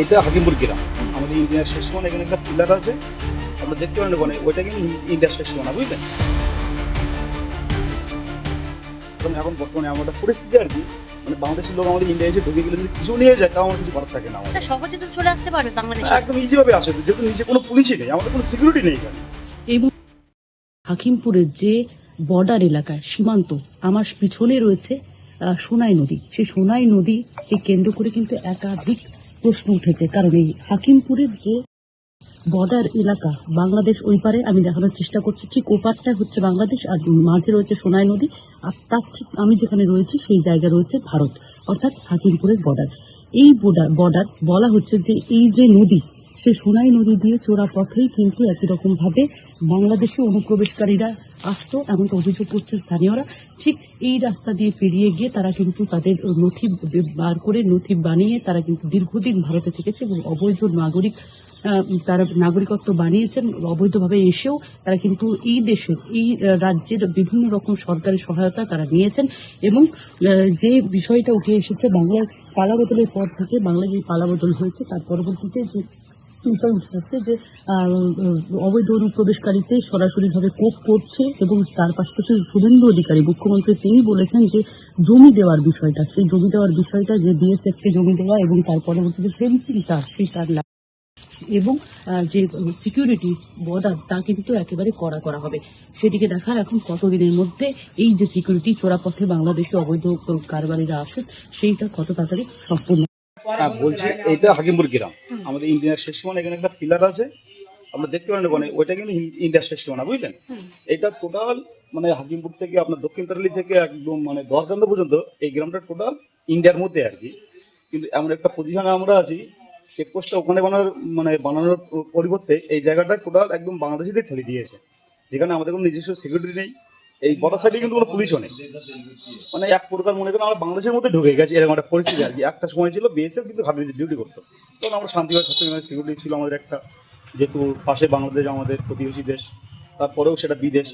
এটা হাকিমপুর গ্রাম, আমাদের ইন্ডিয়ার শেষ সীমানা। এখানে একটা পিলার আছে, আপনারা দেখতে পারেন ওখানে, ওইটা কিন্তু ইন্ডিয়ার শেষ সীমানা, বুঝলেন। এখন বর্তমানে এমন একটা পরিস্থিতি আর কি, মানে বাংলাদেশের লোক আমাদের ইন্ডিয়া এসে ঢুকে গেলে যদি কিছু নিয়ে যায়, তাও আমার কিছু করার থাকে না। আমাদের সহজে তো চলে আসতে পারবে বাংলাদেশে, একদম ইজি ভাবে আসে, যেহেতু নিচে কোনো পুলিশই নেই, আমাদের কোনো সিকিউরিটি নেই এখানে। এবং হাকিমপুরের যে বর্ডার এলাকায় সীমান্ত, আমার পিছনে রয়েছে সোনাই নদী। সেই সোনাই নদীকে কেন্দ্র করে কিন্তু একাধিক প্রশ্ন উঠেছে, কারণ এই হাকিমপুরের যে বর্ডার এলাকা, বাংলাদেশ ওই পারে, আমি দেখানোর চেষ্টা করছি, ঠিক ওপারটা হচ্ছে বাংলাদেশ আর মাঝে রয়েছে সোনাই নদী, আর তার ঠিক আমি যেখানে রয়েছি সেই জায়গা রয়েছে ভারত, অর্থাৎ হাকিমপুরের বর্ডার। এই বর্ডার বলা হচ্ছে যে এই যে নদী, সেই সোনাই নদী দিয়ে চোরা পথেই কিন্তু একই রকম ভাবে বাংলাদেশে অনুপ্রবেশকারীরা আসতো, এমনটা অভিযোগ করছে স্থানীয়রা। ঠিক এই রাস্তা দিয়ে পেরিয়ে গিয়ে তারা কিন্তু তাদের নথি বার করে, নথি বানিয়ে তারা কিন্তু দীর্ঘদিন ভারতে থেকেছে এবং অবৈধ নাগরিক, তারা নাগরিকত্ব বানিয়েছেন অবৈধভাবে এসেও। তারা কিন্তু এই দেশে, এই রাজ্যের বিভিন্ন রকম সরকারি সহায়তা তারা নিয়েছেন। এবং যে বিষয়টা উঠে এসেছে বাংলার পালাবদলের পর থেকে, বাংলায় যে পালাবদল হয়েছে তার পরবর্তীতে যে বিষয় উঠে আসছে যে অবৈধ অনুপ্রবেশকারীতে সরাসরিভাবে কোপ করছে। এবং তার পাশাপাশি শুভেন্দু অধিকারী মুখ্যমন্ত্রী তিনি বলেছেন যে জমি দেওয়ার বিষয়টা, সেই জমি দেওয়ার বিষয়টা, যে বিএসএফকে জমি দেওয়া এবং তার পরবর্তীতে ফেন্সিং তার, সেই তার এবং যে সিকিউরিটি বর্ডার, তা কিন্তু একেবারে করা হবে। সেদিকে দেখার এখন কতদিনের মধ্যে এই যে সিকিউরিটি চোরাপথে বাংলাদেশে অবৈধ কারবারিরা আসে, সেইটা কত তাড়াতাড়ি সম্পূর্ণ। হ্যাঁ বলছি, এটা হাকিমপুর গ্রাম, আমাদের ইন্ডিয়ার শেষ সীমানা। এখানে একটা পিলার আছে, আপনারা দেখতে পারেন ওখানে, ওইটা কিন্তু ইন্ডিয়ার শেষ সীমানা, বুঝলেন। এটা টোটাল মানে হাকিমপুর থেকে আপনার দক্ষিণ তারালি থেকে একদম মানে দরকান্দ পর্যন্ত এই গ্রামটা টোটাল ইন্ডিয়ার মধ্যে আর কি। কিন্তু এমন একটা পজিশনে আমরা আছি, চেকপোস্টটা ওখানে বানানোর পরিবর্তে এই জায়গাটা টোটাল একদম বাংলাদেশিদের ঠেলে দিয়েছে, যেখানে আমাদের কোনো নিজস্ব সিকিউরিটি নেই। এই বর্ডার সাইডে কিন্তু কোনো পুলিশও নেই, মানে এক প্রকার মনে করেন আমরা বাংলাদেশের মধ্যে ঢুকে গেছি, এরকম একটা পরিস্থিতি আর কি। একটা সময় ছিল বিএসএফ কিন্তু ঘাটে ডিউটি করতো, তখন আমরা শান্তিভাবে থাকতাম, সিকিউরিটি ছিল আমাদের একটা, যেহেতু পাশে বাংলাদেশ আমাদের প্রতিবেশী দেশ, তারপরেও সেটা বিদেশ।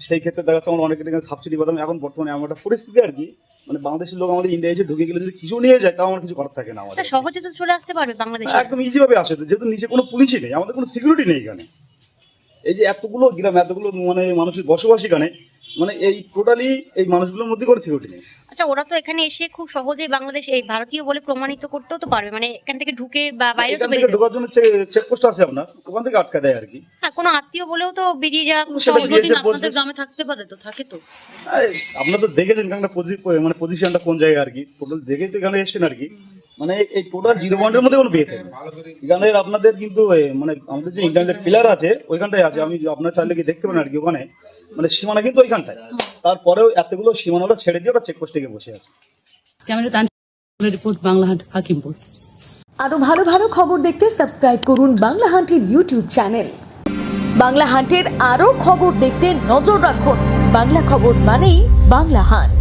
সেই ক্ষেত্রে দেখা যাচ্ছে আমরা অনেক সাবসিডি পেতাম। এখন বর্তমানে এমন একটা পরিস্থিতি আর কি, মানে বাংলাদেশের লোক আমাদের ইন্ডিয়া এসে ঢুকে গেলে যদি কিছু নিয়ে যায়, তাও আমার কিছু করার থাকে না। আমাদের সহজে তো চলে আসতে পারবে বাংলাদেশে, একদম ইজি ভাবে আসে, যেহেতু নিচে কোনো পুলিশই নেই, আমাদের কোনো সিকিউরিটি নেই এখানে। এই যে এতগুলো গ্রাম, এতগুলো মানে মানুষের বসবাস এখানে, মানে এই টোটালি এই মানুষগুলোর মধ্যে কোনো সিকিউরিটি নেই। আচ্ছা, ওরা তো এখানে এসে খুব সহজেই বাংলাদেশ এই ভারতীয় বলে প্রমাণিত করতেও তো পারবে, মানে এখান থেকে ঢুকে বা বাইরে তো বেরিয়ে ঢোকার জন্য চেকপোস্ট আছে আপনার, ওখান থেকে আটকা দেয় আর কি। হ্যাঁ, কোনো আত্মীয় বলেও তো বেরিয়ে যাওয়া আপনাদের গ্রামে থাকতে পারে, তো থাকে তো। আপনারা তো দেখেছেন এখানটা মানে পজিশনটা কোন জায়গায় আর কি, টোটাল দেখেই তো এখানে এসছেন আর কি। মানে এই টোটাল 0 পয়েন্টের মধ্যে কোনো পেয়েছেন এখানে আপনাদের, কিন্তু মানে আমাদের যে ইন্টারনেট পিলার আছে ওইখানটায় আছে, আমি আপনার চাইলে কি দেখতে পারেন আর কি। ওখানে মানে সীমানা কিন্তু ওইখানটায়, তারপরেও এতগুলো সীমানাটা ছেড়ে দিয়ে ওরা চেকপোস্টে গিয়ে বসে আছে। Camera report, Banglahat, Hakimpur. আরো ভালো ভালো খবর দেখতে সাবস্ক্রাইব করুন বাংলা হান্টের ইউটিউব চ্যানেল। বাংলা হান্টের আরো খবর দেখতে নজর রাখুন। বাংলা খবর মানেই বাংলা হান্ট।